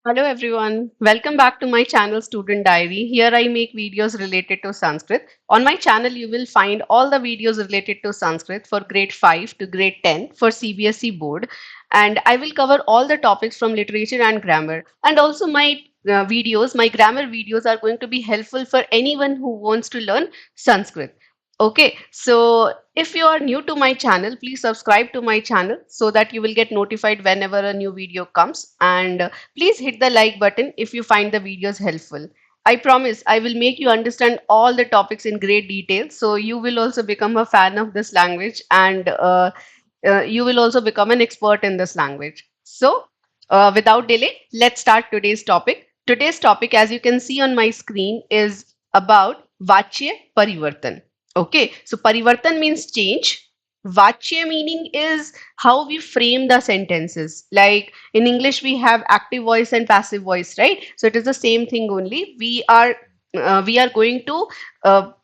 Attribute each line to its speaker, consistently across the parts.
Speaker 1: Hello everyone, welcome back to my channel Student Diary. Here I make videos related to Sanskrit. On my channel you will find all the videos related to Sanskrit for grade 5 to grade 10 for CBSE board, and I will cover all the topics from literature and grammar, and also my grammar videos are going to be helpful for anyone who wants to learn Sanskrit. Okay, so if you are new to my channel, please subscribe to my channel so that you will get notified whenever a new video comes, and please hit the like button if you find the videos helpful. I promise I will make you understand all the topics in great detail, so you will also become a fan of this language, and you will also become an expert in this language. So, without delay, let's start today's topic. Today's topic, as you can see on my screen, is about Vachya Parivartan. Okay, so Parivartan means change. Vachya meaning is how we frame the sentences. Like in English, we have active voice and passive voice, right? So it is the same thing only. We are going to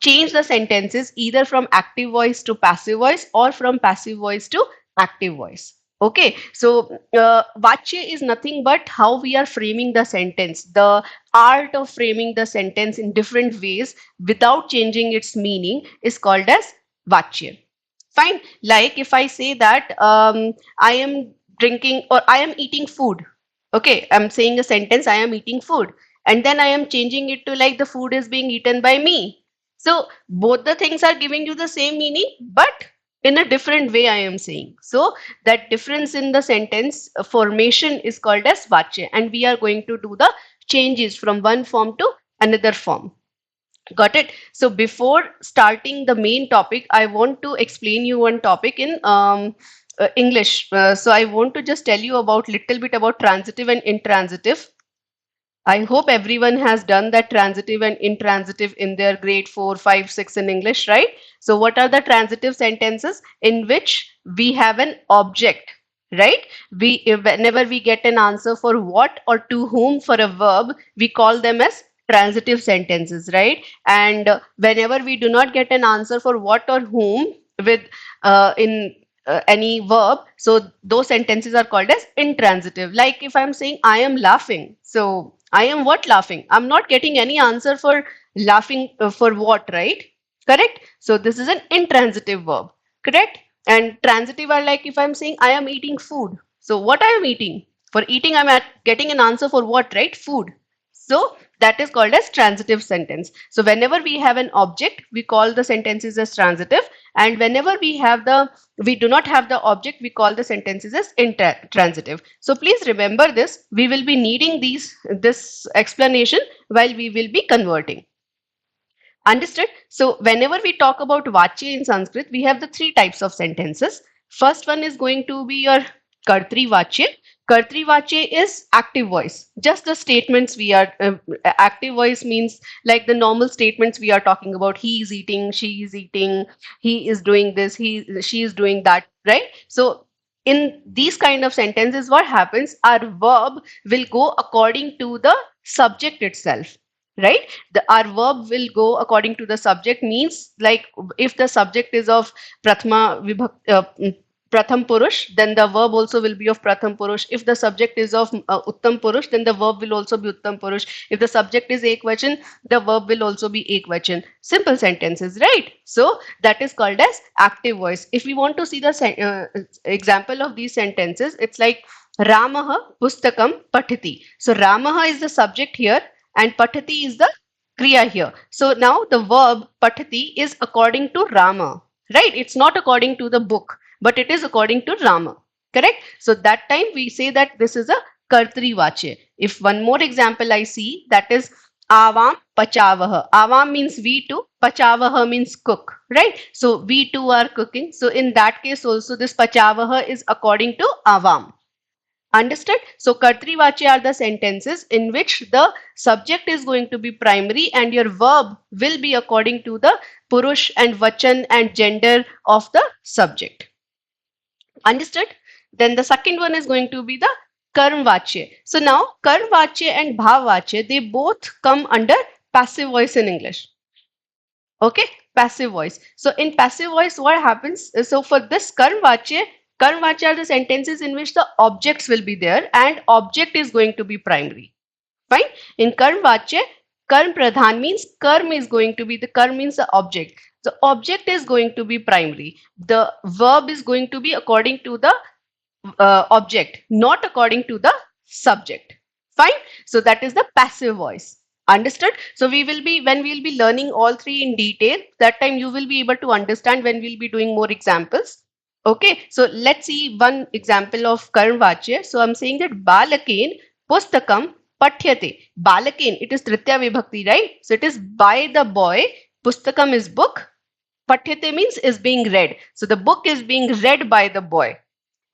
Speaker 1: change the sentences either from active voice to passive voice or from passive voice to active voice. Okay, so Vachya is nothing but how we are framing the sentence, the art of framing the sentence in different ways without changing its meaning is called as Vachya. Fine. Like if I say that I am drinking or I am eating food. Okay, I'm saying a sentence, I am eating food. And then I am changing it to like the food is being eaten by me. So both the things are giving you the same meaning, but in a different way, I am saying. So that difference in the sentence formation is called as Vachya. And we are going to do the changes from one form to another form. Got it. So before starting the main topic, I want to explain you one topic in English. So I want to just tell you about little bit about transitive and intransitive. I hope everyone has done that transitive and intransitive in their grade 4, 5, 6 in English, right? So what are the transitive sentences in which we have an object, right? Whenever we get an answer for what or to whom for a verb, we call them as transitive sentences, right? And whenever we do not get an answer for what or whom with in any verb, so those sentences are called as intransitive. Like if I'm saying I am laughing, so I am what laughing? I'm not getting any answer for laughing for what, right? Correct. So this is an intransitive verb, correct? And transitive are like if I'm saying I am eating food, so what I am eating? For eating, getting an answer for what, right? Food. So that is called as transitive sentence. So whenever we have an object, we call the sentences as transitive, and whenever we do not have the object, we call the sentences as intransitive. So please remember this. We will be needing this explanation while we will be converting. Understood? So whenever we talk about Vachya in Sanskrit, we have the three types of sentences. First one is going to be your Kartri Vachya. Kartri Vachya is active voice. Just the statements we are active voice means like the normal statements we are talking about. He is eating, she is eating, he is doing this, she is doing that, right? So in these kind of sentences, what happens? Our verb will go according to the subject itself, right? Our verb will go according to the subject, means like if the subject is of pratham purush, then the verb also will be of pratham purush. If the subject is of uttam purush, then the verb will also be uttam purush. If the subject is ekvachan, the verb will also be ekvachan. Simple sentences, right? So that is called as active voice. If we want to see the example of these sentences, it's like Ramaha pustakam pathiti. So Ramaha is the subject here and pathati is the kriya here. So now the verb pathati is according to Rama, right? It's not according to the book, but it is according to Rama, correct? So that time we say that this is a kartri vache. If one more example I see, that is avam pachavaha. Avam means we too, pachavaha means cook, right? So we too are cooking. So in that case also this pachavaha is according to avam. Understood? So Kartrivachya are the sentences in which the subject is going to be primary and your verb will be according to the Purush and Vachan and gender of the subject. Understood? Then the second one is going to be the Karmvachya. So now Karmvachya and Bhavvachya, they both come under passive voice in English. Okay, passive voice. So in passive voice, what happens? So for this Karmvachya, Karmvachi are the sentences in which the objects will be there and object is going to be primary. Fine. In Karmvachi, Karm Pradhan means Karm is going to be, the Karm means the object. The object is going to be primary. The verb is going to be according to the object, not according to the subject. Fine. So that is the passive voice. Understood? So we will be, when we will be learning all three in detail, that time you will be able to understand when we'll be doing more examples. Okay. So let's see one example of Karmvachya. So I'm saying that Balaken Pustakam Pathyate. Balaken, it is Tritya Vibhakti, right? So it is by the boy. Pustakam is book. Pathyate means is being read. So the book is being read by the boy.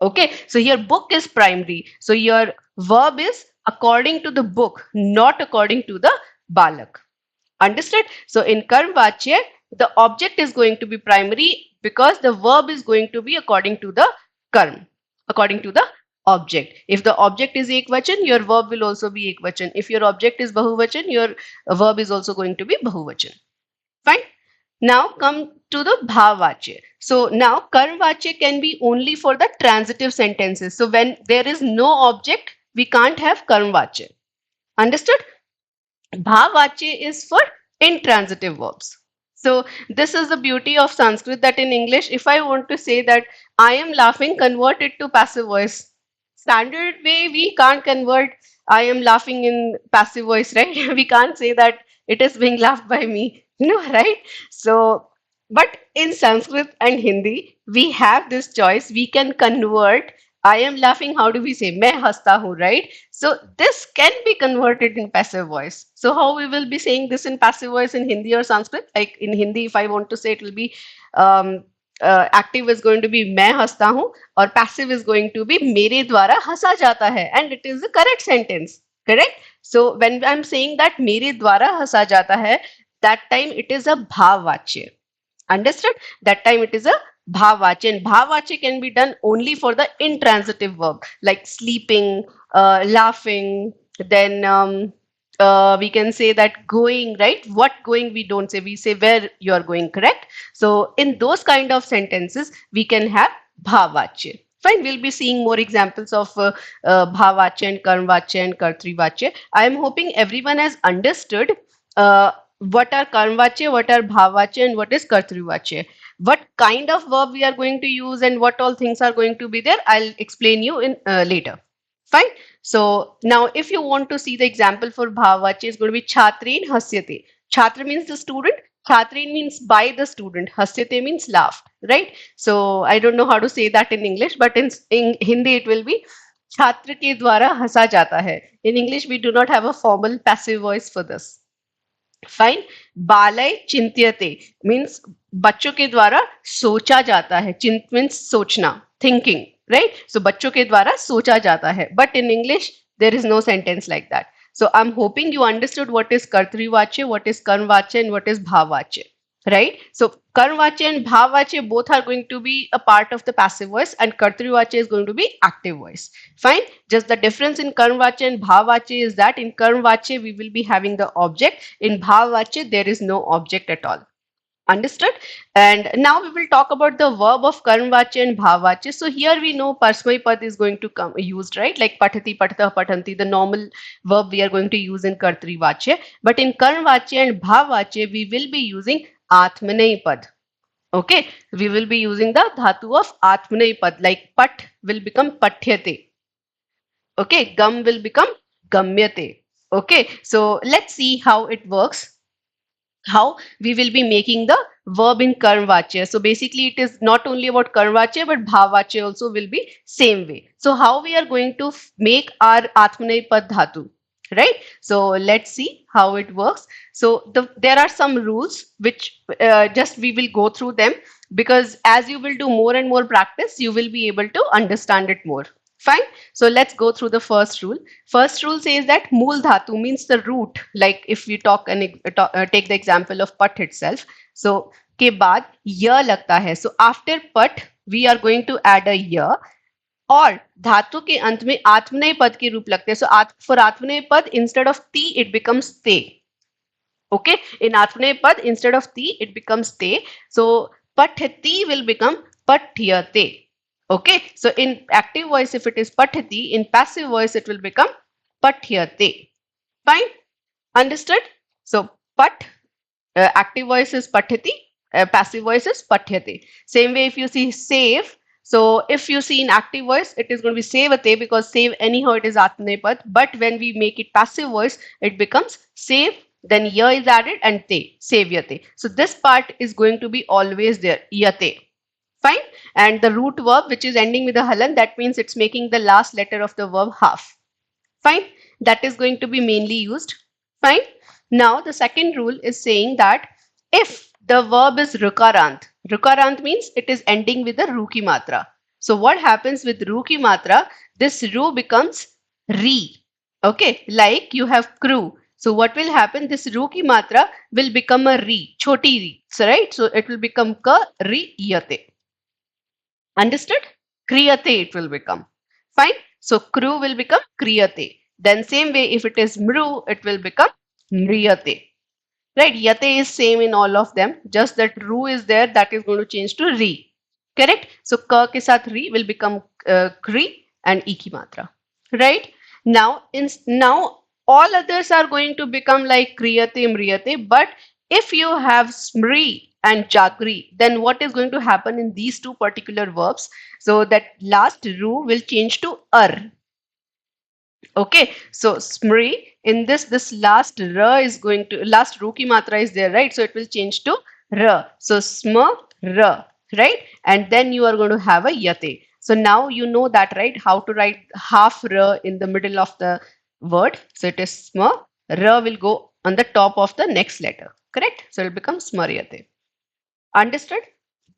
Speaker 1: Okay, so your book is primary. So your verb is according to the book, not according to the balak. Understood? So in Karmvachya, the object is going to be primary because the verb is going to be according to the karm, according to the object. If the object is ekvachan, your verb will also be ekvachan. If your object is bahuvachan, your verb is also going to be bahuvachan. Fine. Now come to the bhavvachya. So now karmvachya can be only for the transitive sentences. So when there is no object, we can't have karmvachya. Understood? Bhavvachya is for intransitive verbs. So this is the beauty of Sanskrit, that in English, if I want to say that I am laughing, convert it to passive voice. Standard way, we can't convert I am laughing in passive voice, right? We can't say that it is being laughed by me, right? So, but in Sanskrit and Hindi, we have this choice. We can convert I am laughing. How do we say? Main hasta hu, right? So this can be converted in passive voice. So how we will be saying this in passive voice in Hindi or Sanskrit? Like in Hindi, if I want to say, it will be um, active is going to be मैं हंसता हूँ or passive is going to be मेरे द्वारा हंसा जाता है, and it is the correct sentence. Correct? So when I'm saying that मेरे द्वारा हंसा जाता है, that time it is a bhavvachya. Understood? That time it is a bhavvachya, and bhavvachya can be done only for the intransitive verb like sleeping, laughing. Then we can say that going, right? What going we don't say, we say where you are going, correct? So in those kind of sentences, we can have bhavvachya. Fine, we'll be seeing more examples of bhavvachya and karmvachya and kartrivachya. I am hoping everyone has understood what are karmvachya, what are bhavvachya, and what is kartrivachya. What kind of verb we are going to use and what all things are going to be there, I'll explain you in later. Fine. So now if you want to see the example for bhavvachya, it's going to be Chhatrin Hasyate. Chhatra means the student. Chhatrin means by the student. Hasyate means laughed, right? So I don't know how to say that in English, but in Hindi it will be Chhatra ke dwara hasa jata hai. In English, we do not have a formal passive voice for this. Fine बालय चिंत्यते means बच्चों के द्वारा सोचा जाता है. चिंत means सोचना, थिंकिंग, राइट? सो बच्चों के द्वारा सोचा जाता है. But in English there is no sentence like that. So I'm hoping you understood what is Kartrivachya, what is Karmvachya, and what is Bhavvachya. Right? So Karmvachya and Bhavvachya both are going to be a part of the passive voice, and Kartrivachya is going to be active voice. Fine. Just the difference in Karmvachya and Bhavvachya is that in Karmvachya we will be having the object. In Bhavvachya there is no object at all. Understood? And now we will talk about the verb of Karmvachya and Bhavvachya. So here we know Parsmai is going to come used, right? Like Patati, Patata, Patanti, the normal verb we are going to use in Kartrivachya. But in Karmvachya and Bhavvachya, we will be using Atmanei Pad. Okay, we will be using the dhatu of Atmanei Pad. Like Pat will become Pathyate. Okay, Gam will become Gamyate. Okay, so let's see how it works, how we will be making the verb in Karmvachya. So basically it is not only about Karmvachya but Bhavvachya also will be same way. So how we are going to make our Atmanei Pad Dhatu, right? So let's see how it works. So there are some rules which just we will go through them, because as you will do more and more practice, you will be able to understand it more. Fine. So let's go through the first rule. First rule says that mool dhatu means the root. Like if we take the example of pat itself. So के बाद य लगता है. So after pat we are going to add a y, और धातु के अंत में आत्मनेय पद के रूप लगते हैं. So for आत्मनेय पद instead of ti it becomes te. Okay, in Atmaney Pad instead of ti it becomes te. So pathati will become pathyate. Okay, so in active voice, if it is pathati, in passive voice, it will become pathyate. Fine, understood? So pat, active voice is pathati, passive voice is pathyate. Same way, if you see save, so if you see in active voice, it is going to be sevate, because save anyhow it is atnepat. But when we make it passive voice, it becomes save, then ya is added and te, savyate. So this part is going to be always there, yate. Fine. And the root verb, which is ending with a halan, that means it's making the last letter of the verb half. Fine. That is going to be mainly used. Fine. Now, the second rule is saying that if the verb is rukarant means it is ending with a ruki matra. So, what happens with ruki matra? This ru becomes re. Okay. Like you have crew. So, what will happen? This ruki matra will become a re, choti re. So, right. So, it will become ka ri yate. Understood? Kriyate it will become. Fine. So kru will become kriyate. Then same way if it is mru, it will become mriyate. Right? Yate is same in all of them. Just that ru is there, that is going to change to re. Correct? So ka ke sath re will become kri and iki matra. Right? Now all others are going to become like kriyate, mriyate. But if you have smri and jagri, then what is going to happen in these two particular verbs? So that last ru will change to ar. Okay, so smri in this last ra is going to last ruki matra is there, right? So it will change to ra. So sma ra, right? And then you are going to have a yate. So now you know that, right? How to write half ra in the middle of the word. So it is sma ra will go on the top of the next letter, correct? So it will become smaryate. Understood?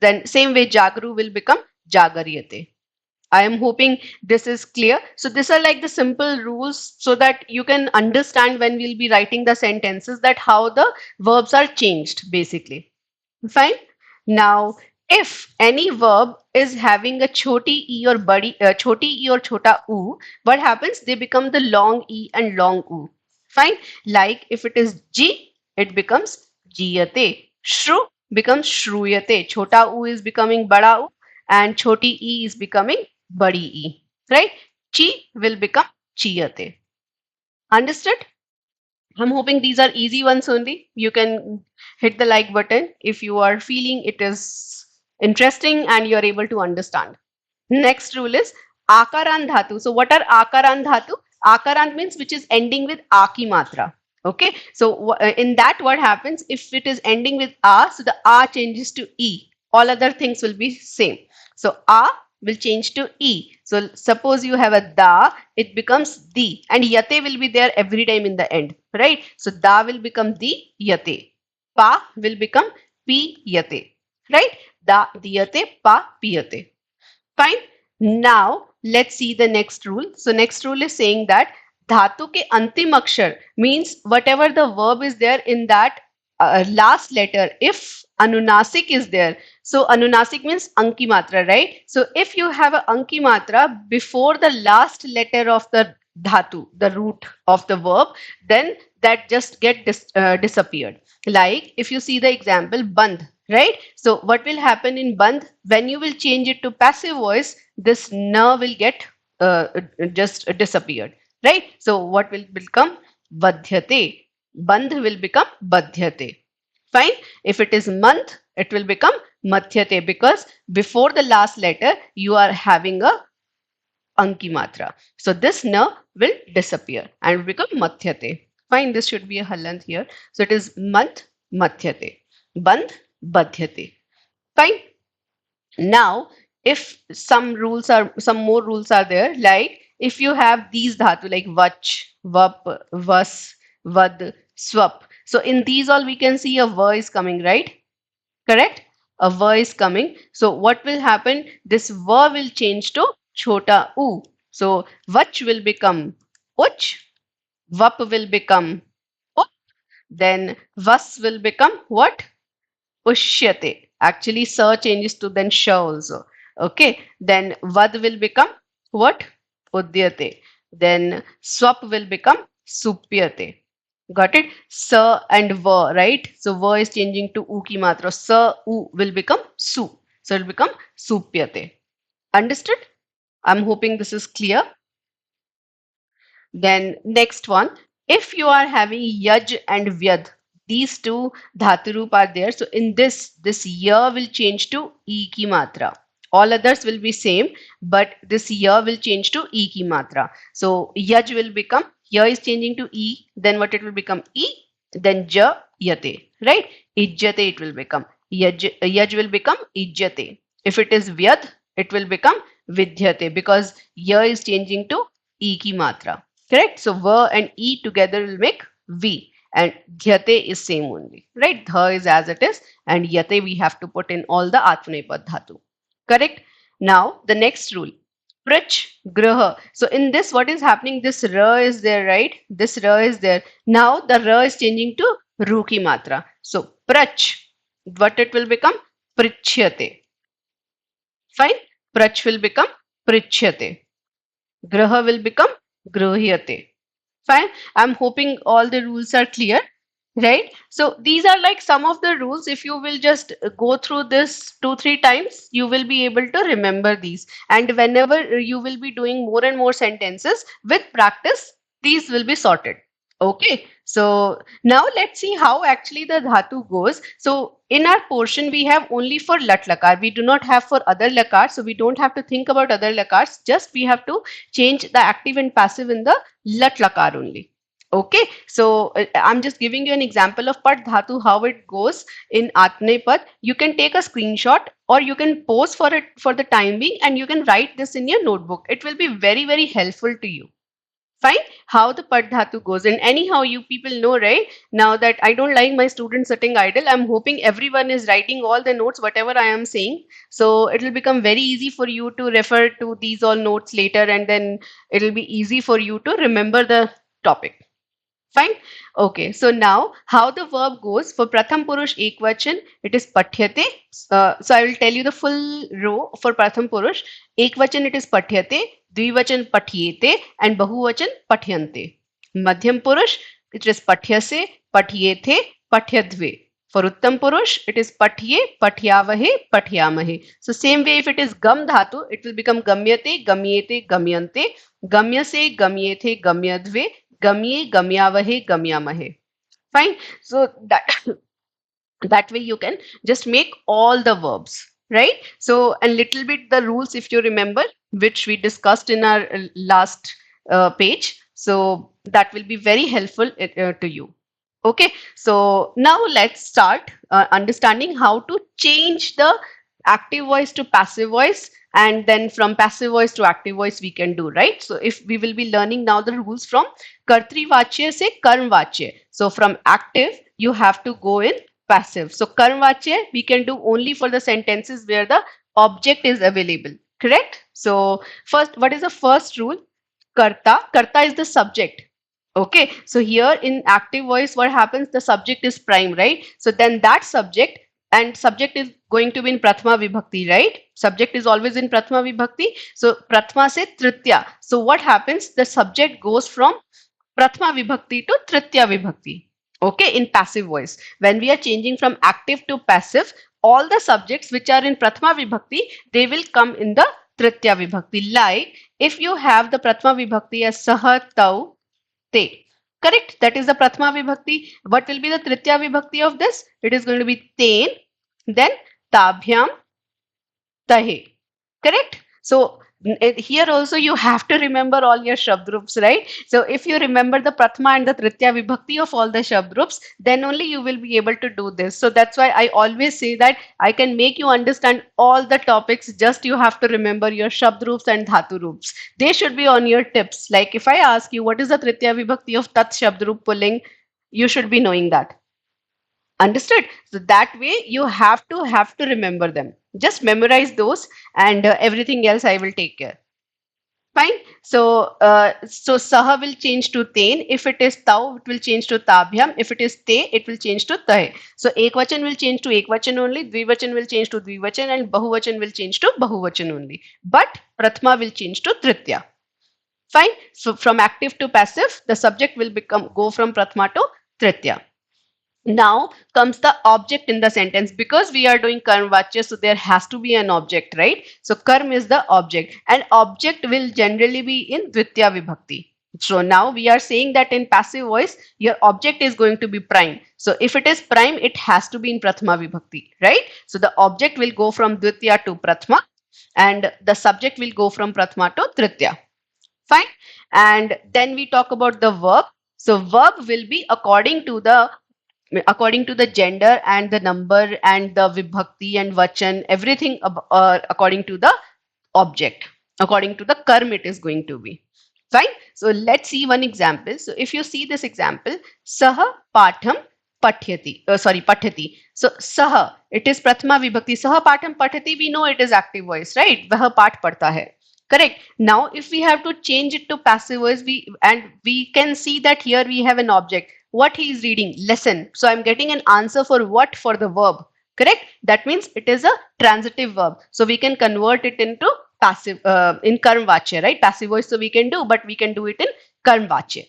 Speaker 1: Then same way jagru will become jagaryate. I am hoping this is clear. So these are like the simple rules so that you can understand when we'll be writing the sentences that how the verbs are changed basically. Fine. Now, if any verb is having a choti e or choti e or chota u, what happens? They become the long e and long u. Fine. Like if it is ji, it becomes jiyate. Shru becomes shruyate. Chota u is becoming bada u, and choti e is becoming badi e. Right? Chi will become chiyate. Understood? I'm hoping these are easy ones only. You can hit the like button if you are feeling it is interesting and you're able to understand. Next rule is Akaran Dhatu. So what are Akaran Dhatu? Akaran means which is ending with Aki Matra. Okay. So in that what happens if it is ending with A, so the A changes to E. All other things will be same. So A will change to E. So suppose you have a Da, it becomes Di, and Yate will be there every time in the end. Right. So Da will become Di Yate. Pa will become Pi Yate. Right. Da Diyate Pa Piyate. Fine. Now let's see the next rule. So next rule is saying that dhatu ke antim akshar means whatever the verb is there in that last letter. If anunasik is there, so anunasik means anki matra, right? So if you have a anki matra before the last letter of the dhatu, the root of the verb, then that just disappeared. Like if you see the example bandh, right? So what will happen in bandh when you will change it to passive voice? This na will get just disappeared, right? So what will become badhyate? Bandh will become badhyate. Fine. If it is month, it will become mathyate because before the last letter you are having a anki matra. So this na will disappear and become mathyate. Fine, this should be a halant here. So it is month, mathyate. Bandh, badhyate. Fine. Now, if some more rules are there, like if you have these dhatu like vach, vap, vas, vad, swap. So in these all we can see a va is coming, right? Correct? A va is coming. So what will happen? This va will change to chota u. So vach will become uch, vap will become up, then vas will become what? Ushyate. Actually, sa changes to then sha also. Okay. Then vad will become what? Udyate. Then swap will become supyate. Got it? Sa and va, right? So va is changing to u ki matra. Sa u will become su. So it will become supyate. Understood? I'm hoping this is clear. Then next one, if you are having yaj and vyad, these two dhaturup are there. So in this ya will change to e ki matra. All others will be same, but this ya will change to e ki matra. So yaj will become, ya is changing to e, then what it will become? E, then ja, yate, right? Ijjate it will become. Yaj will become ijjate. If it is vyad, it will become vidyate because ya is changing to e ki matra. Correct? So va and e together will make v, and dhyate is same only, right? Dha is as it is, and yate we have to put in all the atmanepad dhatu. Correct? Now the next rule. Prach, graha. So in this, what is happening? This ra is there, right? This ra is there. Now the ra is changing to ru ki matra. So prach, what it will become? Prichyate. Fine? Prach will become prichyate. Graha will become grohyate. Fine. I'm hoping all the rules are clear, right? So these are like some of the rules. If you will just go through this 2-3 times, you will be able to remember these. And whenever you will be doing more and more sentences with practice, these will be sorted. Okay. So now let's see how actually the dhatu goes. So in our portion, we have only for lat lakar. We do not have for other lakars. So we don't have to think about other lakars. Just we have to change the active and passive in the lat lakar only. Okay, so I'm just giving you an example of Pat Dhatu, how it goes in Atmepad. You can take a screenshot or you can pause for it for the time being and you can write this in your notebook. It will be very, very helpful to you. Fine, how the Pat Dhatu goes. And anyhow, you people know, right? Now that I don't like my students sitting idle, I'm hoping everyone is writing all the notes, whatever I am saying. So it will become very easy for you to refer to these all notes later and then it'll be easy for you to remember the topic. Fine. Okay. So now how the verb goes for Pratham Purush Ekvachan, it is Pathyate. So I will tell you the full row for Pratham Purush. Ekvachan it is Pathyate, Dvivachan Pathyete, and Bahuvachan Pathyante. Madhyam Purush it is Pathyase, Pathyethe, Pathyadve. For Uttam Purush, it is Pathye, Pathyavahe, Pathyamahe. So same way if it is Gam Dhatu, it will become Gamyate, Gamyete, Gamyante, Gamyase, Gamyethe, Gamyadve, Gamye, Gamyavahe, Gamyamahe. Fine. So that way you can just make all the verbs, right? So a little bit the rules, if you remember, which we discussed in our last page. So that will be very helpful to you. Okay, so now let's start understanding how to change the active voice to passive voice, and then from passive voice to active voice we can do, right? So if we will be learning now the rules from Kartri Vachya se Karm Vachya. So from active you have to go in passive. So Karm Vachya we can do only for the sentences where the object is available, correct? So first, what is the first rule? Karta is the subject. Okay, so here in active voice, what happens? The subject is prime, right? So then that subject, and subject is going to be in Prathama Vibhakti, right? Subject is always in Prathama Vibhakti. So Prathama se Tritya. So what happens? The subject goes from Prathama Vibhakti to Tritya Vibhakti. Okay, in passive voice. When we are changing from active to passive, all the subjects which are in Prathama Vibhakti, they will come in the Tritya Vibhakti. Like if you have the Prathama Vibhakti as Saha, Tau, Te. Correct? That is the Prathama Vibhakti. What will be the Tritya Vibhakti of this? It is going to be Ten, then Tabhyam, Tahe. Correct? So here also you have to remember all your Shabd right? So if you remember the Prathama and the Tritya Vibhakti of all the Shabd then only you will be able to do this. So that's why I always say that I can make you understand all the topics, just you have to remember your Shabd and Dhatu Roops. They should be on your tips. Like if I ask you what is the Tritya Vibhakti of Tat Shabd pulling, you should be knowing that. Understood? So that way you have to remember them. Just memorize those and everything else I will take care. Fine. So saha will change to ten. If it is tau, it will change to tabhyam. If it is te, it will change to tahe. So ekvachan will change to ekvachan only, dvivachan will change to dvivachan, and bahuvachan will change to bahuvachan only. But prathama will change to tritya. Fine. So from active to passive, the subject will go from prathama to tritya. Now comes the object in the sentence. Because we are doing karm vachya, so there has to be an object, right? So karm is the object, and object will generally be in dvitiya vibhakti. So now we are saying that in passive voice, your object is going to be prime. So if it is prime, it has to be in prathama vibhakti, right? So the object will go from dvitiya to prathama, and the subject will go from prathama to tritiya. Fine. And then we talk about the verb. So verb will be according to the gender and the number and the vibhakti and vachan, everything according to the object, according to the karm it is going to be. Fine. So let's see one example. So if you see this example, saha patham pathyati, sorry, pathati. So saha, it is prathama vibhakti. Saha patham pathati, we know it is active voice, right? Vah paath padhta hai. Correct. Now, if we have to change it to passive voice, we can see that here we have an object. What he is reading, lesson. So I'm getting an answer for what, for the verb. Correct. That means it is a transitive verb. So we can convert it into passive in karm vachya, right? Passive voice, so we can do, but we can do it in karm vachya,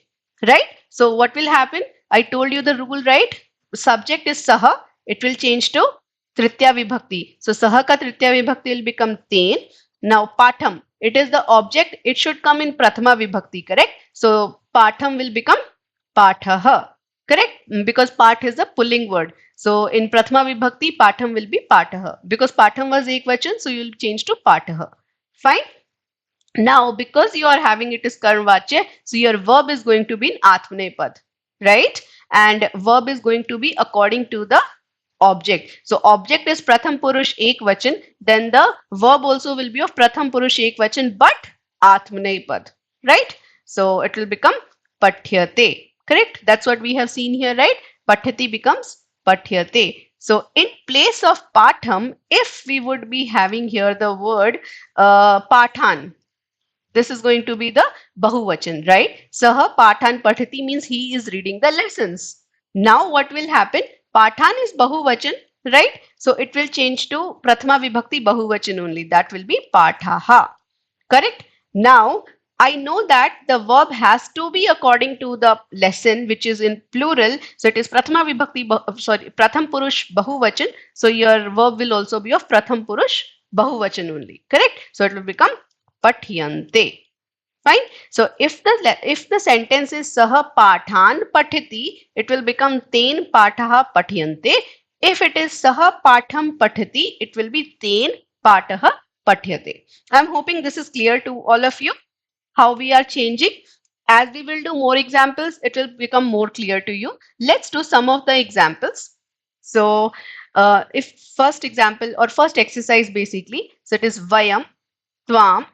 Speaker 1: right? So what will happen? I told you the rule, right? Subject is saha. It will change to tritya vibhakti. So saha ka tritya vibhakti will become ten. Now patham, it is the object. It should come in prathama vibhakti, correct? So patham will become pathaha, correct? Because path is a pulling word. So in prathama vibhakti, patham will be pataha. Because patham was ekvachan, so you will change to pataha. Fine. Now, because you are having it as karmvachya, so your verb is going to be in atmanepad, right? And verb is going to be according to the object. So object is pratham purush ek vachan, then the verb also will be of pratham purush ek vachan, but atmanepad, right? So it will become pathyate, correct? That's what we have seen here, right? Pathyati becomes pathyate. So in place of patham, if we would be having here the word pathan, this is going to be the bahuvachan, right? Saha pathan pathati means he is reading the lessons. Now what will happen? Pathan is bahuvachan, right? So it will change to prathama vibhakti bahuvachan only. That will be pathaha. Correct? Now I know that the verb has to be according to the lesson, which is in plural. So it is prathama vibhakti, sorry, pratham purush bahuvachan. So your verb will also be of pratham purush bahuvachan only. Correct? So it will become patyante. Fine. So if the sentence is saha pathan pathati, it will become ten pataha patyante. If it is saha patham pathati, it will be ten pataha patyate. I'm hoping this is clear to all of you how we are changing. As we will do more examples, it will become more clear to you. Let's do some of the examples. So if first example or first exercise basically, so it is vayam tvam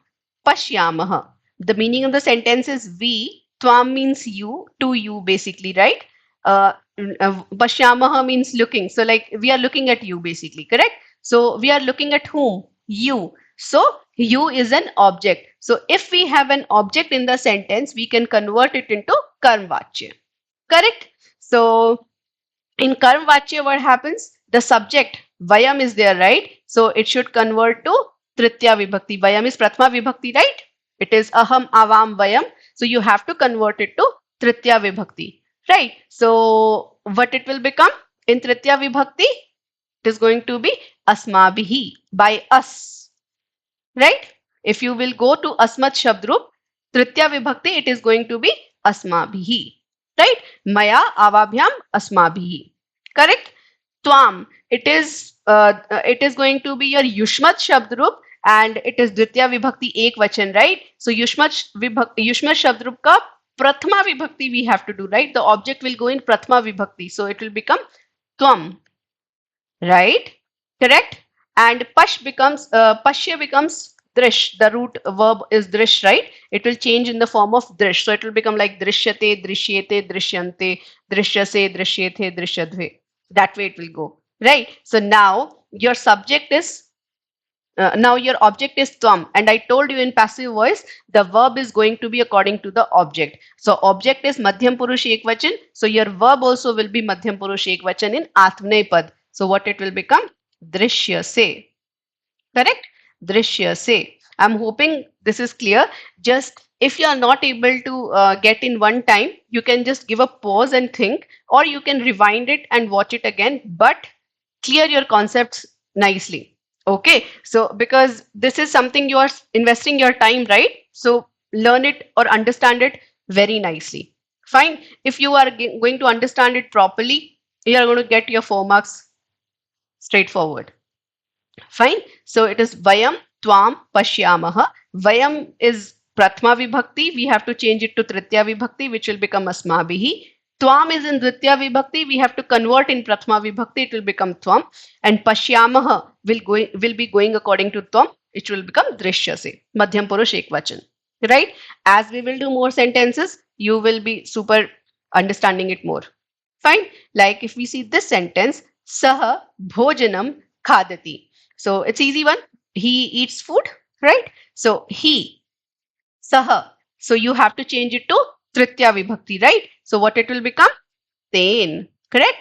Speaker 1: pashyamah. The meaning of the sentence is we. Tvam means you, to you basically, right? Pashyamah means looking. So like we are looking at you basically, correct? So we are looking at whom? You. So you is an object. So if we have an object in the sentence, we can convert it into karmvachya. Correct? So in karm vachya, what happens? The subject vayam is there, right? So it should convert to tritya vibhakti. Vayam is prathama vibhakti, right? It is aham avam vayam. So you have to convert it to tritya vibhakti, right? So what it will become in tritya vibhakti? It is going to be asmabhihi, by us, right? If you will go to asmat shabdrup, tritya vibhakti, it is going to be asmabhihi, right? Maya avabhyam asmabhihi. Correct? Tvam, it is going to be your yushmat shabdrup and it is dvitiya vibhakti ek vachan, right? So yushmat shabdrup ka prathama vibhakti we have to do, right? The object will go in prathama vibhakti, so it will become tvam, right? Correct? And pashya becomes drish. The root verb is drish, right? It will change in the form of drish. So it will become like drishyate, drishyate, drishyante, drishyase, drishyate, drishyadve. That way it will go, right? So now your object is tvam, and I told you in passive voice the verb is going to be according to the object. So object is madhyam purush ekvachan, so your verb also will be madhyam purush ekvachan in atmanepad. So what it will become? Drishyase. Correct? Drishyase. I'm hoping this is clear. Just if you are not able to get in one time, you can just give a pause and think, or you can rewind it and watch it again, but clear your concepts nicely. Okay, so because this is something you are investing your time, right? So learn it or understand it very nicely. Fine. If you are going to understand it properly, you are going to get your 4 marks straightforward. Fine. So it is Vayam Tvam Pashyamaha. Vayam is Prathma Vibhakti. We have to change it to Tritya Vibhakti, which will become Asmabhihi. Tvam is in Dvitya Vibhakti. We have to convert in Prathma Vibhakti. It will become Tvam. And Pashyamaha will be going according to Tvam. It will become Drishyase. Madhyam Purush Ekvachan. Right? As we will do more sentences, you will be super understanding it more. Fine. Like if we see this sentence, Saha Bhojanam Khadati. So it's easy one. He eats food, right? So he, saha. So you have to change it to Tritya Vibhakti, right? So what it will become? Ten, correct?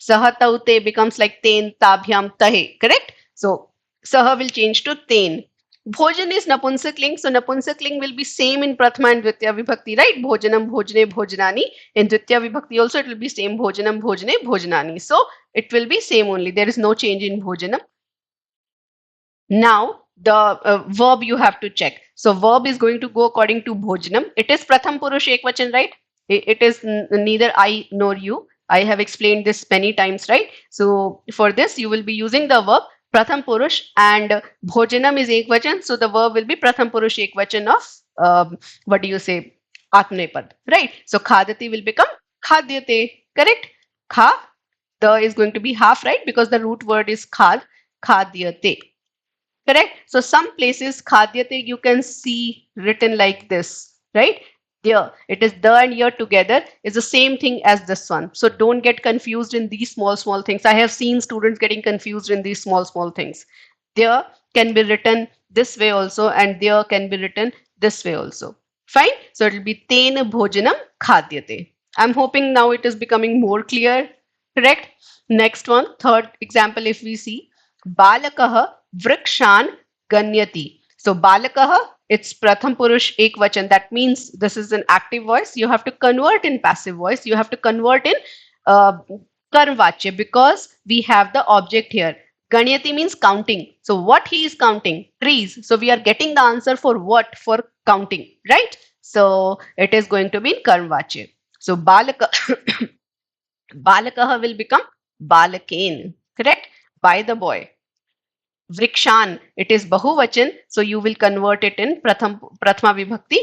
Speaker 1: Saha taute becomes like ten tabhyam tahe, correct? So saha will change to ten. Bhojan is Napunsakling, so Napunsakling will be same in Prathama and Dvitya Vibhakti, right? Bhojanam, Bhojane, Bhojanani. In Dvitya Vibhakti also it will be same Bhojanam, Bhojane, Bhojanani. So it will be same only. There is no change in Bhojanam. Now, the verb you have to check. So, verb is going to go according to bhojanam. It is pratham purush ekvachan, right? It is neither I nor you. I have explained this many times, right? So, for this, you will be using the verb pratham purush, and bhojanam is ekvachan. So, the verb will be pratham purush ekvachan of what do you say? Atmnepad, right? So, khadati will become khadyate, correct? Kha, the is going to be half, right? Because the root word is khad, khadyate. Correct? So some places khadyate you can see written like this, right? There, it is the and year together is the same thing as this one. So don't get confused in these small things. I have seen students getting confused in these small things. There can be written this way also, and there can be written this way also. Fine. So it will be tena bhojanam khadyate. I'm hoping now it is becoming more clear. Correct? Next one, third example, if we see balakah vrikshan ganyati. So balakah, it's pratham purush ekvachan. That means this is an active voice. You have to convert in passive voice. You have to convert in uh, karmvachya because we have the object here. Ganyati means counting. So what he is counting? Trees. So we are getting the answer for what? For counting, right? So it is going to be karmvachya. So balaka balakah will become balakain, correct? By the boy. Vrikshan, it is bahuvachan, so you will convert it in prathama vibhakti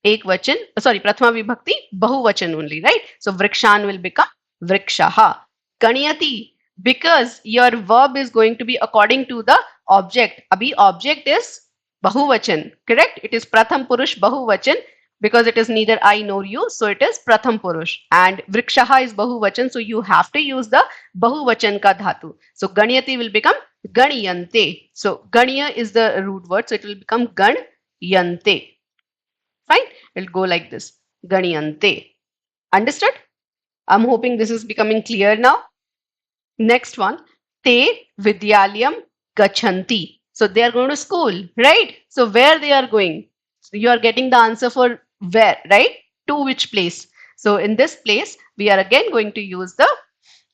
Speaker 1: ekvachan, sorry, prathama vibhakti bahuvachan only, right? So vrikshan will become vrikshaha. Ganyati, because your verb is going to be according to the object. Abhi object is bahuvachan, correct? It is pratham purush bahuvachan because it is neither I nor you, so it is pratham purush. And vrikshaha is bahuvachan, so you have to use the bahuvachan ka dhatu. So ganyati will become Ganiyante. So Ganiya is the root word, so it will become Ganyante. Fine? It'll go like this. Ganiyante. Understood? I'm hoping this is becoming clear now. Next one. Te Vidyalayam Gachanti. So they are going to school, right? So where they are going? So you are getting the answer for where, right? To which place? So in this place, we are again going to use the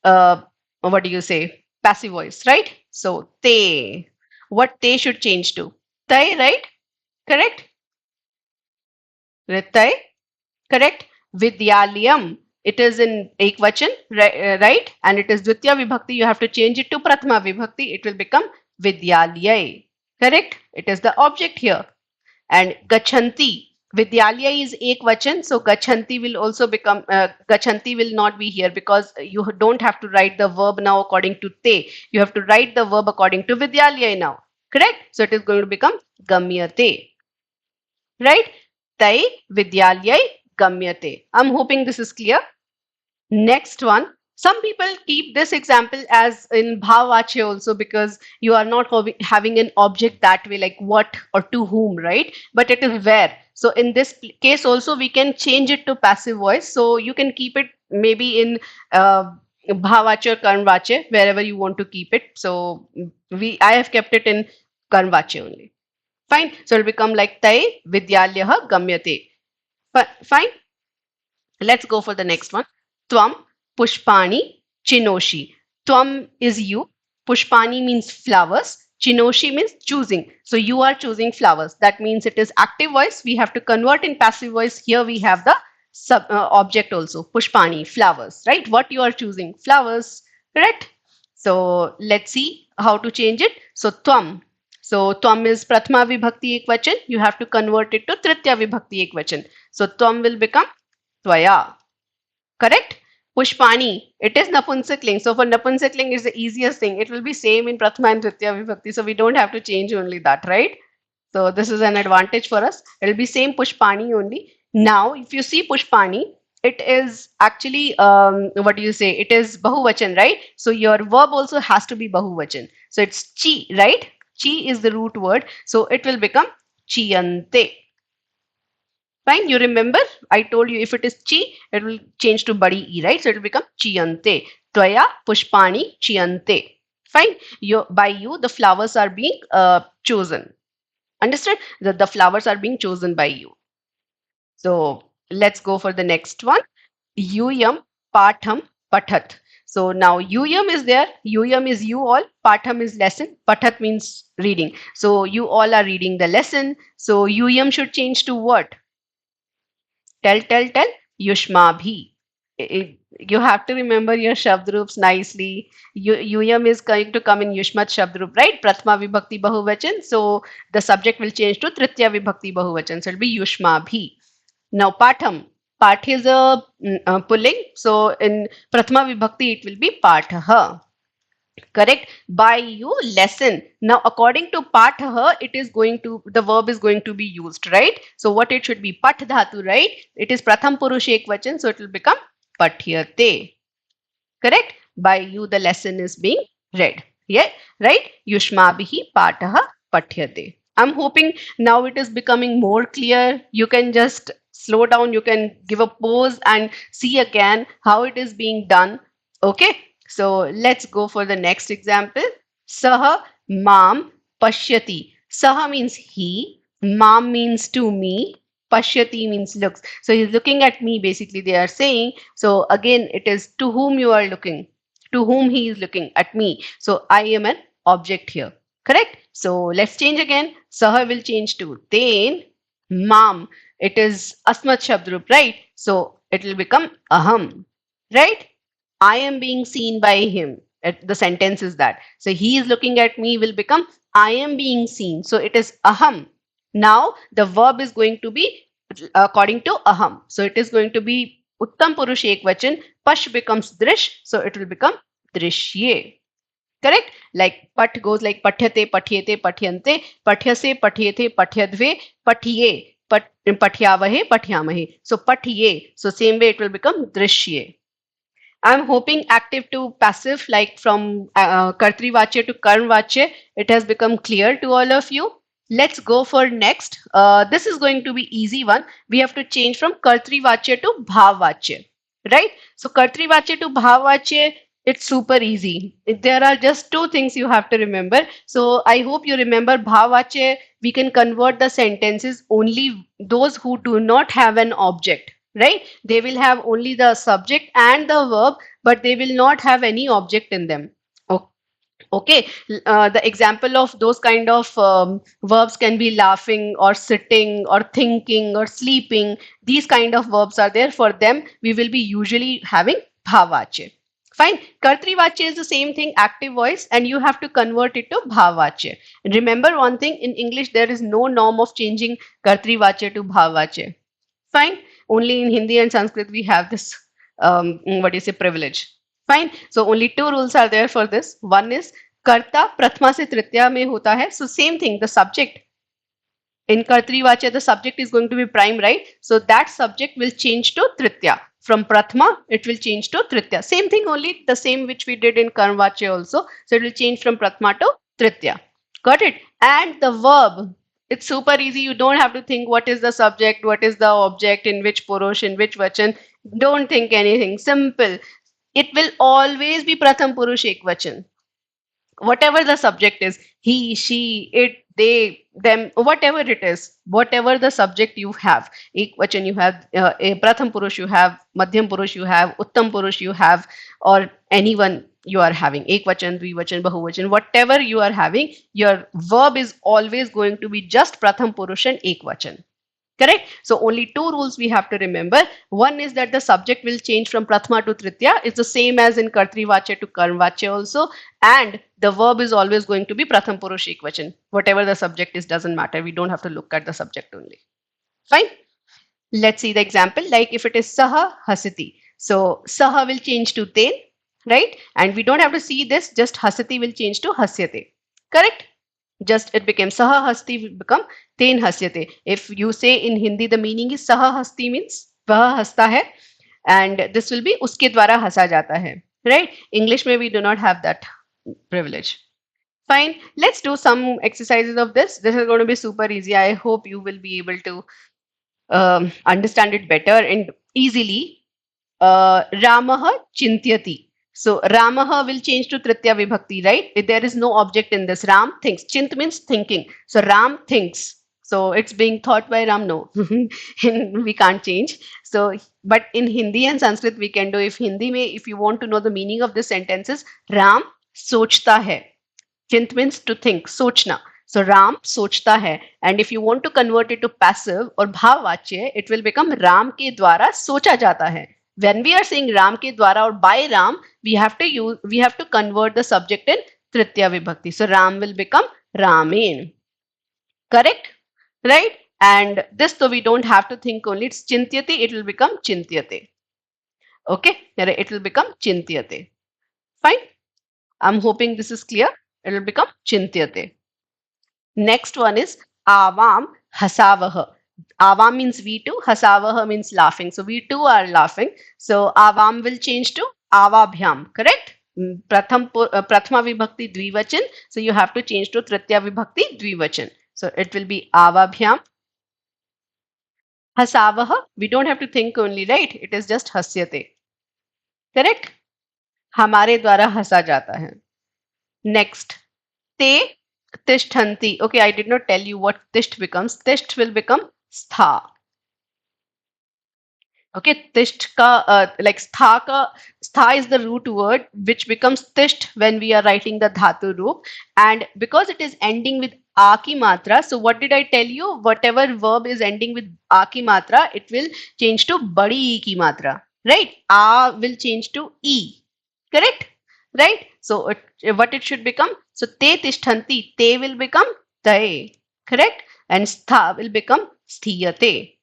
Speaker 1: uh, what do you say? Passive voice, right? So they, what they should change to? Tai, right? Correct? Ritai, correct? Vidyalayam, it is in Ekvachan, right? And it is Dvitya Vibhakti. You have to change it to Prathama Vibhakti. It will become Vidyalayai. Correct? It is the object here. And Gachanti, Vidyalaya is Ekvachan, so Gachanti will also become, Gachanti will not be here because you don't have to write the verb now according to Te. You have to write the verb according to Vidyalaya now. Correct? So it is going to become Gamyate. Right? Tai Vidyalayai Gamyate. I'm hoping this is clear. Next one. Some people keep this example as in bhavachya also because you are not having an object that way, like what or to whom, right? But it is where. So in this case also we can change it to passive voice. So you can keep it maybe in bhavachya or karmvachya, wherever you want to keep it. So I have kept it in karmvachya only. Fine. So it'll become like Tai Vidyalyah Gamyate. Fine. Let's go for the next one. Tvam Pushpani Chinoshi. Tvam is you. Pushpani means flowers. Chinoshi means choosing. So you are choosing flowers. That means it is active voice. We have to convert in passive voice. Here we have the object also. Pushpani, flowers, right? What you are choosing? Flowers, correct? So let's see how to change it. So tvam. So tvam is prathama vibhakti ekvachan. You have to convert it to tritya vibhakti ekvachan. So tvam will become Tvaya. Correct? Pushpani. It is Napunsakling. So for Napunsakling is the easiest thing. It will be same in Prathama and Tritiya Vibhakti. So we don't have to change only that, right? So this is an advantage for us. It will be same Pushpani only. Now, if you see Pushpani, it is actually, what do you say? It is Bahuvachan, right? So your verb also has to be Bahuvachan. So it's Chi, right? Chi is the root word. So it will become Chiyante. Fine, you remember? I told you if it is chi, it will change to badi e, right? So it will become chiyante. Tvaya pushpani chiyante. Fine. By you, the flowers are being chosen. Understood? The flowers are being chosen by you. So let's go for the next one. Yuyam patham pathat. So now Yuyam is there. Yuyam is you all. Patham is lesson. Pathat means reading. So you all are reading the lesson. So Yuyam should change to what? Tell. Yushmabhi. You have to remember your Shabd nicely. Yuyam is going to come in Yushmat Shabd right? Prathama Vibhakti Bahuvachan. So the subject will change to Tritya Vibhakti Bahuvachan. So it'll be Yushmabhi. Now Patham. Path is a pulling. So in Prathama Vibhakti it will be Pathaha. Correct. By you lesson. Now according to patha, it is going to, the verb is going to be used, right? So what it should be? Pat dhatu, right? It is pratham purush ekvachan, so it will become pathyate. Correct. By you the lesson is being read. Yeah, right? Yushmabihi pataha pathyate. I'm hoping now it is becoming more clear. You can just slow down, you can give a pause and see again how it is being done. Okay, so let's go for the next example. Saha mam pashyati. Saha means he, mam means to me, pashyati means looks. So he's looking at me, basically, they are saying. So again, it is to whom you are looking, to whom he is looking, at me. So I am an object here. Correct? So let's change again. Saha will change to Ten. Mam. It is Asmat Shabdrup, right? So it will become Aham. Right? I am being seen by him. The sentence is that. So he is looking at me will become I am being seen. So it is Aham. Now the verb is going to be according to Aham. So it is going to be Uttam Purush Ekvachan. Pash becomes Drish. So it will become Drishye. Correct? Like pat goes like pathyate, pathyete, pathyante, pathyase, pathyete, pathyadve, patye, pathyavahe, pathyamahe. So patye. So same way it will become drishye. I'm hoping active to passive, like from Kartri Vachya to Karm Vachya, it has become clear to all of you. Let's go for next. This is going to be easy one. We have to change from Kartri Vachya to Bhav Vachya, right? So Kartri Vachya to Bhav Vachya, it's super easy. There are just two things you have to remember. So I hope you remember Bhav Vachya. We can convert the sentences only those who do not have an object, right? They will have only the subject and the verb, but they will not have any object in them. Okay, the example of those kind of verbs can be laughing or sitting or thinking or sleeping. These kind of verbs are there. For them, we will be usually having bhavachya. Fine. Kartrivachya is the same thing, active voice, and you have to convert it to bhavachya. And remember one thing, in English, there is no norm of changing Kartrivachya to bhavachya. Fine. Only in Hindi and Sanskrit we have this, what do you say, privilege. Fine. So only two rules are there for this. One is karta prathma se tritya mein hota hai. So same thing, the subject. In Kartrivacha, the subject is going to be prime, right? So that subject will change to tritya. From prathma, it will change to tritya. Same thing, only the same which we did in Karmvacha also. So it will change from prathma to tritya. Got it? And the verb, it's super easy. You don't have to think what is the subject, what is the object, in which purush, in which vachan. Don't think anything. Simple. It will always be pratham purush ekvachan. Whatever the subject is, he, she, it, they, them, whatever it is, whatever the subject you have, ekvachan you have, a pratham purush you have, madhyam purush you have, uttam purush you have, or anyone you are having, ekvachan, dvivachan, bahuvachan, whatever you are having, your verb is always going to be just pratham purush and ekvachan. Correct? So only two rules we have to remember. One is that the subject will change from prathama to tritiya. It's the same as in kartri vachya to karm vachya also. And the verb is always going to be pratham purush ekvachan. Whatever the subject is, doesn't matter. We don't have to look at the subject only. Fine. Let's see the example. Like if it is saha hasati. So saha will change to ten, right? And we don't have to see this. Just hasati will change to hasyate. Correct? Just it became saha hasti will become ten hasyate. If you say in Hindi the meaning is saha hasti means वह हंसता है, and this will be उसके द्वारा हंसा जाता है, right? English में we do not have that privilege. Fine, let's do some exercises of this. This is going to be super easy. I hope you will be able to understand it better and easily. Ramah chintyati. So Ramaha will change to Tritya Vibhakti, right? There is no object in this. Ram thinks. Chint means thinking. So Ram thinks. So it's being thought by Ram. No, we can't change. So, but in Hindi and Sanskrit we can do. If Hindi mein, if you want to know the meaning of this sentences, Ram sochta hai. Chint means to think. Sochna. So Ram sochta hai. And if you want to convert it to passive or bhavvachya, it will become Ram ke dwara socha jata hai. When we are saying Ram ke dwara or by Ram, we have to convert the subject in Tritya Vibhakti. So Ram will become Ramen. Correct? Right? And this, though we don't have to think only, it's Chintyate, it will become Chintyate. Okay? It will become Chintyate. Fine? I'm hoping this is clear. It will become Chintyate. Next one is Avam Hasavah. Avam means we too, Hasavah means laughing. So we too are laughing. So Avam will change to Avabhyam, correct? Prathama Vibhakti Dvivachan. So you have to change to Tritya Vibhakti Dvivachan. So it will be Avabhyam. Hasavah, we don't have to think only, right? It is just Hasyate. Correct? Hamare dwara hasa jata hai. Next, Te Tishthanti. Okay, I did not tell you what Tisht becomes. Tisht will become Stha. Okay, Tisht ka, like Stha is the root word which becomes Tisht when we are writing the Dhatu Roop. And because it is ending with A ki matra, so what did I tell you? Whatever verb is ending with A ki matra, it will change to Badi E ki matra. Right? A will change to E. Correct? Right? So what it should become? So te tishthanti, te will become tae. Correct? And stha will become sthiyate.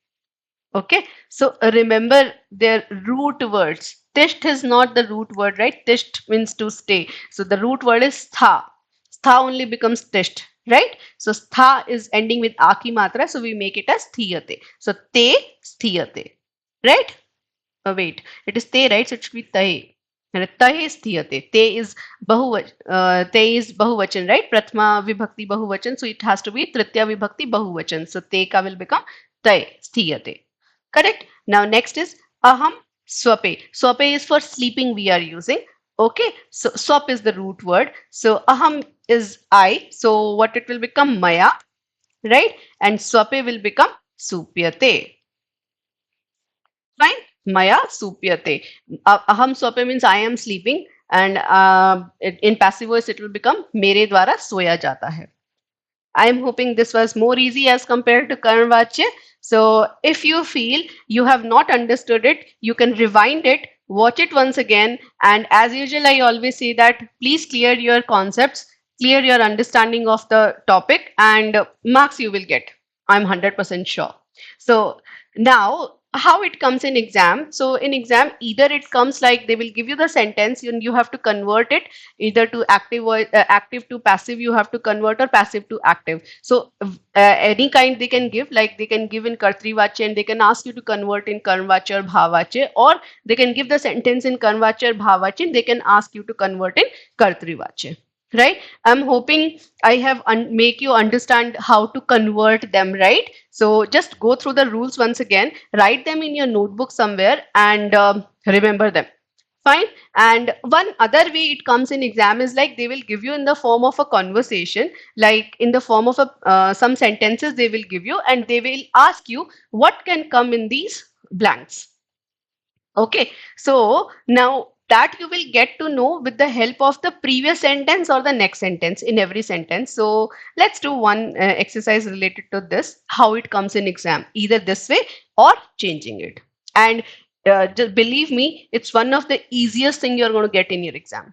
Speaker 1: Okay? So remember their root words. Tisht is not the root word, right? Tisht means to stay. So the root word is stha. Stha only becomes tisht, right? So stha is ending with aki matra, so we make it as sthiyate. So te sthiyate. Right? Oh, wait, it is te, right? So it should be tae. Tahe sthiyate. Te is bahuvachan, right? Prathama vibhakti bahuvachan. So it has to be tritya vibhakti bahuvachan. So te ka will become tae sthiyate. Correct? Now next is aham swape. Swape is for sleeping we are using. Okay. So swap is the root word. So aham is I. So what it will become? Maya. Right? And swape will become supyate. Fine. Maya supyate. Aham swape means I am sleeping, and in passive voice it will become mere dwara soya jata hai. I am hoping this was more easy as compared to Karma Vachya. So if you feel you have not understood it, you can rewind it, watch it once again, and as usual I always say that please clear your concepts, clear your understanding of the topic, and marks you will get. I'm 100% sure. So now how it comes in exam. So in exam, either it comes like they will give you the sentence and you have to convert it either to active to passive, you have to convert, or passive to active. So any kind they can give, like they can give in kartri vachya and they can ask you to convert in karm vachya or bhavachya, or they can give the sentence in karm vachya or bhavachya and they can ask you to convert in kartri vachya. Right? I'm hoping I have make you understand how to convert them, right? So just go through the rules once again, write them in your notebook somewhere, and remember them. Fine. And one other way it comes in exam is like they will give you in the form of a conversation, like in the form of a some sentences they will give you, and they will ask you what can come in these blanks. Okay, so now that you will get to know with the help of the previous sentence or the next sentence in every sentence. So let's do one exercise related to this, how it comes in exam, either this way or changing it. And just believe me, it's one of the easiest thing you're going to get in your exam.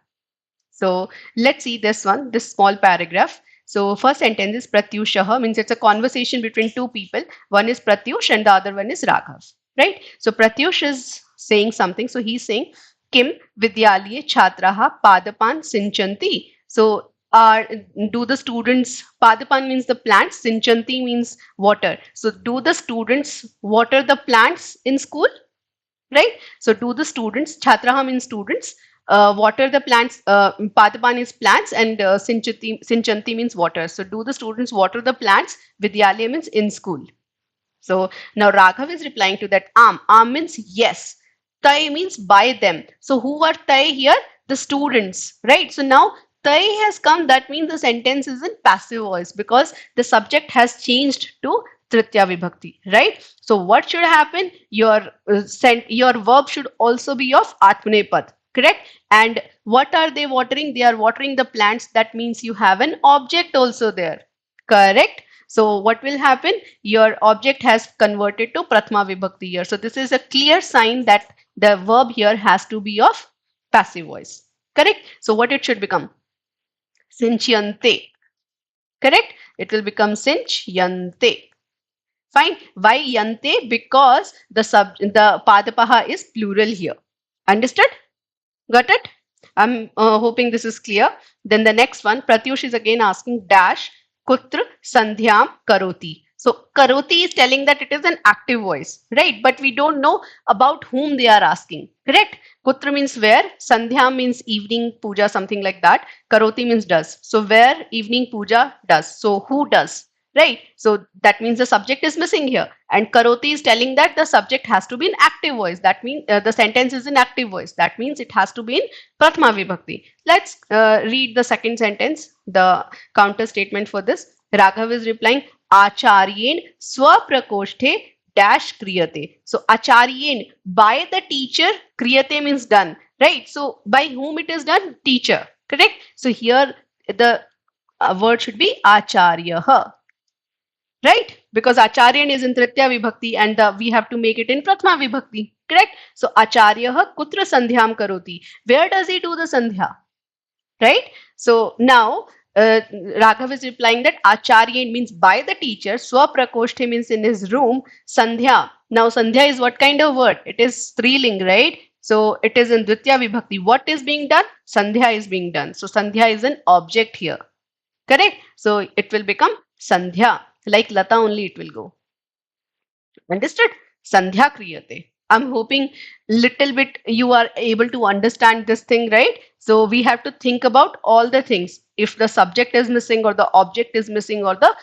Speaker 1: So let's see this one, this small paragraph. So first sentence is Pratyushaha, means it's a conversation between two people. One is Pratyush and the other one is Raghav, right? So Pratyush is saying something. So he's saying, Kim Vidyalye Chhatraha Padapan Sinchanti. So do the students, Padapan means the plants, Sinchanti means water. So do the students water the plants in school? Right? So do the students, Chhatraha means students, water the plants, Padapan is plants, and Sinchanti means water. So do the students water the plants? Vidyalaya means in school. So now Raghav is replying to that. Am means yes. Tai means by them. So who are Tai here? The students, right? So now Tai has come. That means the sentence is in passive voice because the subject has changed to Tritya Vibhakti, right? So what should happen? Your verb should also be of Atmanepad, correct? And what are they watering? They are watering the plants. That means you have an object also there, correct? So what will happen? Your object has converted to Prathama Vibhakti here. So this is a clear sign that the verb here has to be of passive voice. Correct? So what it should become? Sinchyante. Correct? It will become sinchyante. Fine. Why yante? Because the padapaha is plural here. Understood? Got it? I'm hoping this is clear. Then the next one, Pratyush is again asking dash kutra sandhyam karoti. So karoti is telling that it is an active voice, right? But we don't know about whom they are asking, correct? Kutra means where, sandhyam means evening puja, something like that. Karoti means does. So where evening puja does. So who does? Right? So that means the subject is missing here. And Karoti is telling that the subject has to be in active voice. That means the sentence is in active voice. That means it has to be in Prathama Vibhakti. Let's read the second sentence, the counter statement for this. Raghav is replying, Acharyen Swaprakoshthe dash kriyate. So Acharyen, by the teacher, kriyate means done. Right? So by whom it is done? Teacher. Correct? So here the word should be Acharyaha, right? Because Acharyan is in Tritya Vibhakti and we have to make it in Prathama Vibhakti, correct? So Acharyaha Kutra Sandhyam Karoti. Where does he do the Sandhya, right? So now Raghav is replying that Acharyan means by the teacher, Swaprakoshthe means in his room, Sandhya. Now Sandhya is what kind of word? It is striling, right? So it is in Dvitya Vibhakti. What is being done? Sandhya is being done. So Sandhya is an object here. Correct? So it will become Sandhya. Like Lata only it will go. Understood? Sandhya kriyate. I'm hoping little bit you are able to understand this thing, right? So we have to think about all the things. If the subject is missing or the object is missing or the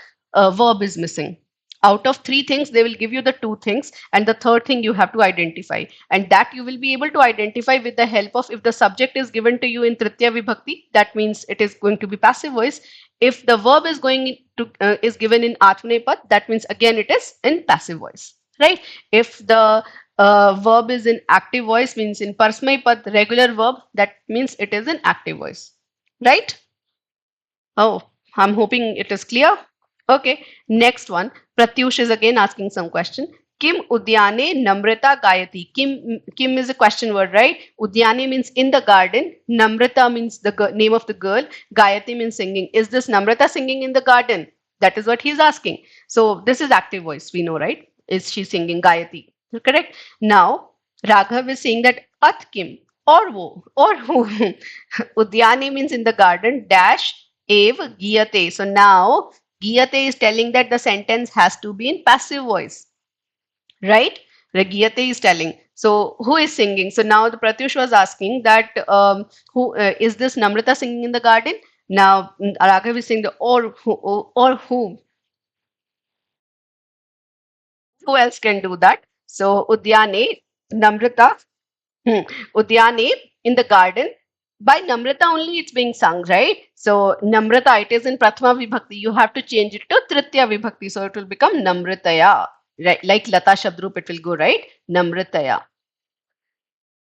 Speaker 1: verb is missing. Out of three things, they will give you the two things, and the third thing you have to identify. And that you will be able to identify with the help of, if the subject is given to you in Tritya Vibhakti, that means it is going to be passive voice. If the verb is going to is given in Atmanepad, that means again it is in passive voice, right? If the verb is in active voice, means in Parsmaipad, regular verb, that means it is in active voice, right? Oh, I'm hoping it is clear. Okay, next one. Pratyush is again asking some question. Kim Udyane Namrata Gayati. Kim is a question word, right? Udyane means in the garden. Namrata means the name of the girl. Gayati means singing. Is this Namrata singing in the garden? That is what he's asking. So this is active voice, we know, right? Is she singing Gayati? Correct. Now Raghav is saying that At Kim or who. Udyane means in the garden. Dash Ev Giyate. So now Giyate is telling that the sentence has to be in passive voice, right? Giyate is telling. So who is singing? So now the Pratyush was asking that who is this Namrata singing in the garden? Now Raghav is saying the or who? Who else can do that? So Udyane, Namrata. Hmm. Udyane, in the garden. By Namrata only it's being sung, right? So Namrata, it is in Prathama Vibhakti. You have to change it to Tritiya Vibhakti. So it will become Namritaya. Right? Like Lata Shabdrup, it will go, right? Namritaya.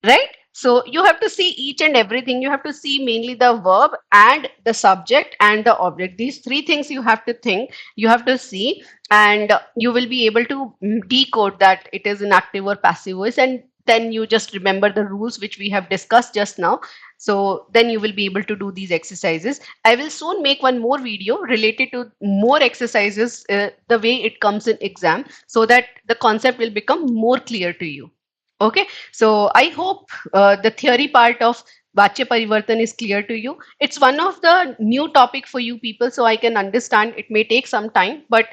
Speaker 1: Right? So you have to see each and everything. You have to see mainly the verb and the subject and the object. These three things you have to think, you have to see, and you will be able to decode that it is an active or passive voice. And then you just remember the rules which we have discussed just now. So then you will be able to do these exercises. I will soon make one more video related to more exercises, the way it comes in exam, so that the concept will become more clear to you. Okay, so I hope the theory part of Vachya Parivartan is clear to you. It's one of the new topic for you people, so I can understand it may take some time, but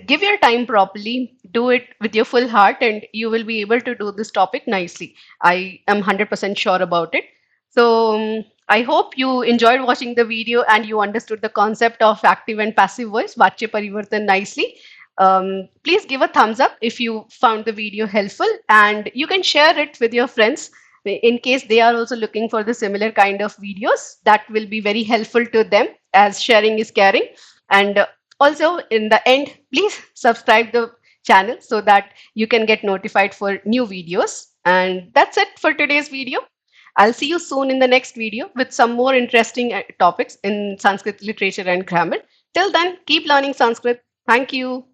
Speaker 1: give your time properly, do it with your full heart, and you will be able to do this topic nicely. I am 100% sure about it. So I hope you enjoyed watching the video and you understood the concept of active and passive voice, Vachya Parivartan, nicely. Please give a thumbs up if you found the video helpful, and you can share it with your friends in case they are also looking for the similar kind of videos. That will be very helpful to them, as sharing is caring. And also, in the end, please subscribe the channel so that you can get notified for new videos. And that's it for today's video. I'll see you soon in the next video with some more interesting topics in Sanskrit literature and grammar. Till then, keep learning Sanskrit. Thank you.